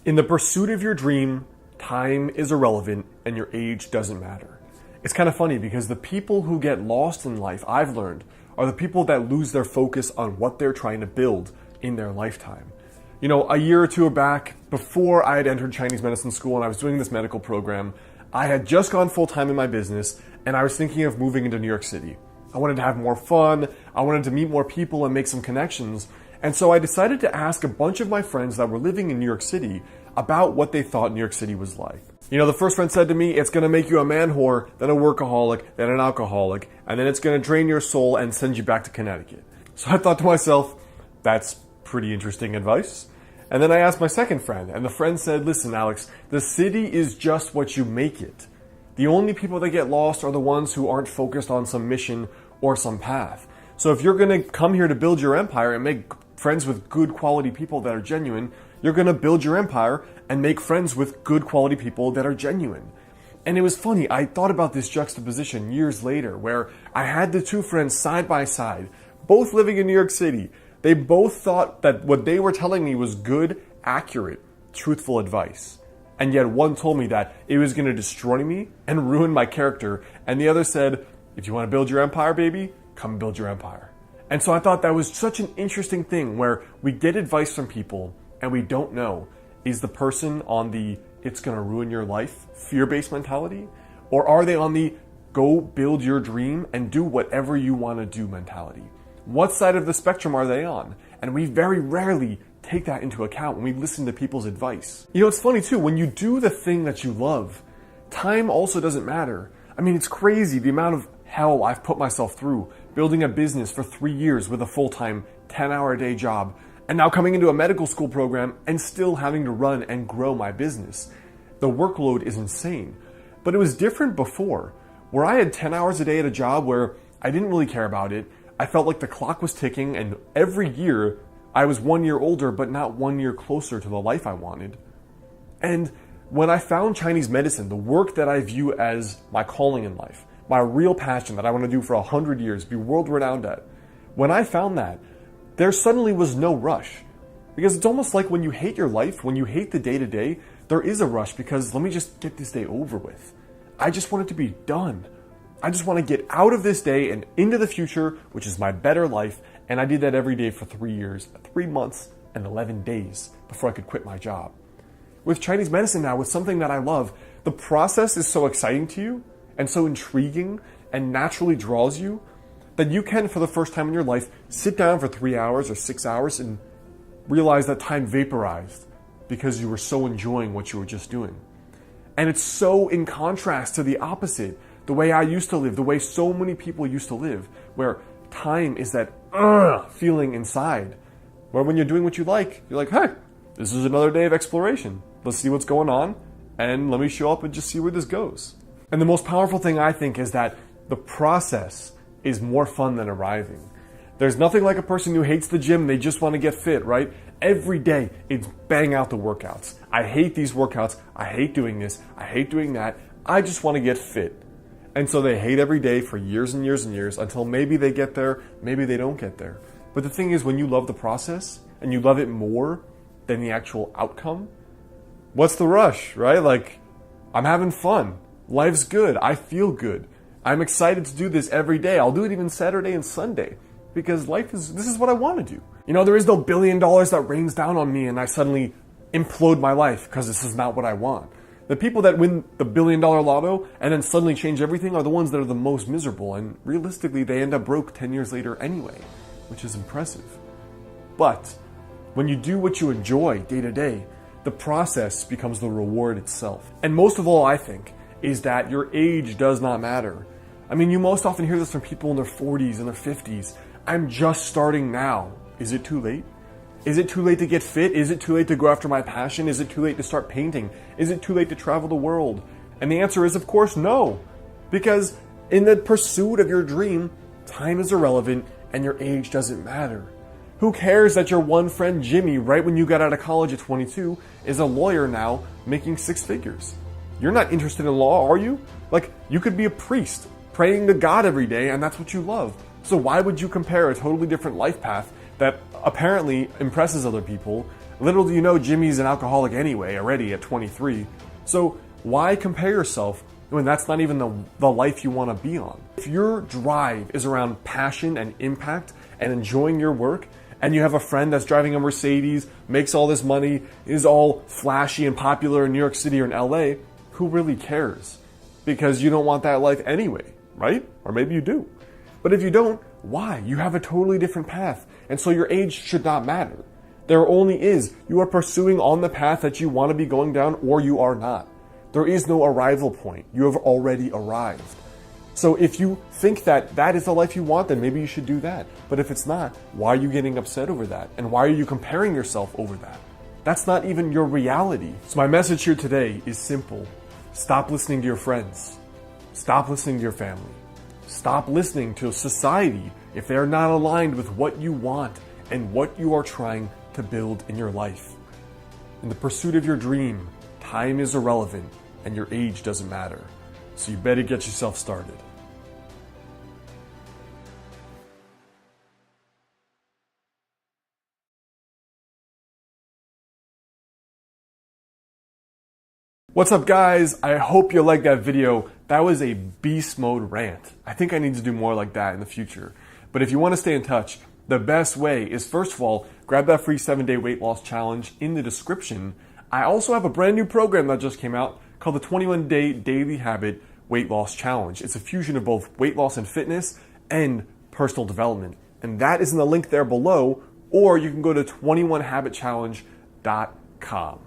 In the pursuit of your dream, time is irrelevant and your age doesn't matter. It's kind of funny because the people who get lost in life, I've learned, are the people that lose their focus on what they're trying to build in their lifetime. You know, a year or two back, before I had entered Chinese medicine school and I was doing this medical program, I had just gone full-time in my business and I was thinking of moving into New York City. I wanted to have more fun, I wanted to meet more people and make some connections, and so I decided to ask a bunch of my friends that were living in New York City about what they thought New York City was like. You know, the first friend said to me, it's going to make you a man whore, then a workaholic, then an alcoholic, and then it's going to drain your soul and send you back to Connecticut. So I thought to myself, that's pretty interesting advice. And then I asked my second friend, and the friend said, listen, Alex, the city is just what you make it. The only people that get lost are the ones who aren't focused on some mission or some path. So if you're going to come here to build your empire and make friends with good quality people that are genuine, you're going to build your empire and make friends with good quality people that are genuine. And it was funny, I thought about this juxtaposition years later where I had the two friends side by side, both living in New York City. They both thought that what they were telling me was good, accurate, truthful advice. And yet one told me that it was going to destroy me and ruin my character. And the other said, if you want to build your empire, baby, come build your empire. And so I thought that was such an interesting thing where we get advice from people and we don't know, is the person on the it's going to ruin your life fear-based mentality? Or are they on the go build your dream and do whatever you want to do mentality? What side of the spectrum are they on? And we very rarely take that into account when we listen to people's advice. You know, it's funny too, when you do the thing that you love, time also doesn't matter. I mean, it's crazy the amount of hell I've put myself through building a business for 3 years with a full-time 10-hour-a-day job, and now coming into a medical school program and still having to run and grow my business. The workload is insane. But it was different before, where I had 10 hours a day at a job where I didn't really care about it. I felt like the clock was ticking, and every year I was 1 year older, but not 1 year closer to the life I wanted. And when I found Chinese medicine, the work that I view as my calling in life, my real passion that I want to do for 100 years, be world renowned at, when I found that, there suddenly was no rush. Because it's almost like when you hate your life, when you hate the day-to-day, there is a rush because let me just get this day over with. I just want it to be done. I just want to get out of this day and into the future, which is my better life. And I did that every day for 3 years, 3 months, and 11 days before I could quit my job. With Chinese medicine now, with something that I love, the process is so exciting to you and so intriguing and naturally draws you that you can, for the first time in your life, sit down for 3 hours or 6 hours and realize that time vaporized because you were so enjoying what you were just doing. And it's so in contrast to the opposite, the way I used to live, the way so many people used to live, where time is that feeling inside, where when you're doing what you like, you're like, hey, this is another day of exploration. Let's see what's going on, and let me show up and just see where this goes. And the most powerful thing I think is that the process is more fun than arriving. There's nothing like a person who hates the gym, they just want to get fit, right? Every day, it's bang out the workouts. I hate these workouts, I hate doing this, I hate doing that, I just want to get fit. And so they hate every day for years and years and years until maybe they get there, maybe they don't get there. But the thing is, when you love the process and you love it more than the actual outcome, what's the rush, right? Like, I'm having fun, life's good, I feel good. I'm excited to do this every day. I'll do it even Saturday and Sunday because this is what I want to do. You know, there is no $1 billion that rains down on me and I suddenly implode my life because this is not what I want. The people that win the $1 billion lotto and then suddenly change everything are the ones that are the most miserable, and realistically they end up broke 10 years later anyway, which is impressive. But when you do what you enjoy day to day, the process becomes the reward itself. And most of all, I think, is that your age does not matter. I mean, you most often hear this from people in their 40s and their 50s. I'm just starting now. Is it too late? Is it too late to get fit? Is it too late to go after my passion? Is it too late to start painting? Is it too late to travel the world? And the answer is, of course, no. Because in the pursuit of your dream, time is irrelevant and your age doesn't matter. Who cares that your one friend Jimmy, right when you got out of college at 22, is a lawyer now making 6 figures? You're not interested in law, are you? Like, you could be a priest, praying to God every day, and that's what you love. So why would you compare a totally different life path that apparently impresses other people Little do you know Jimmy's an alcoholic anyway, already at 23. So why compare yourself when that's not even the life you want to be on? If your drive is around passion and impact and enjoying your work, and you have a friend that's driving a Mercedes, makes all this money, is all flashy and popular in New York City or in LA, who really cares? Because you don't want that life anyway, right? Or maybe you do. But if you don't, why? You have a totally different path. And so your age should not matter. There only is, you are pursuing on the path that you want to be going down, or you are not. There is no arrival point. You have already arrived. So if you think that that is the life you want, then maybe you should do that. But if it's not, why are you getting upset over that? And why are you comparing yourself over that? That's not even your reality. So my message here today is simple. Stop listening to your friends. Stop listening to your family. Stop listening to society if they're not aligned with what you want and what you are trying to build in your life. In the pursuit of your dream, time is irrelevant and your age doesn't matter. So you better get yourself started. What's up, guys? I hope you liked that video. That was a beast mode rant. I think I need to do more like that in the future. But if you want to stay in touch, the best way is, first of all, grab that free 7-day weight loss challenge in the description. I also have a brand new program that just came out called the 21-Day Daily Habit Weight Loss Challenge. It's a fusion of both weight loss and fitness and personal development. And that is in the link there below, or you can go to 21habitchallenge.com.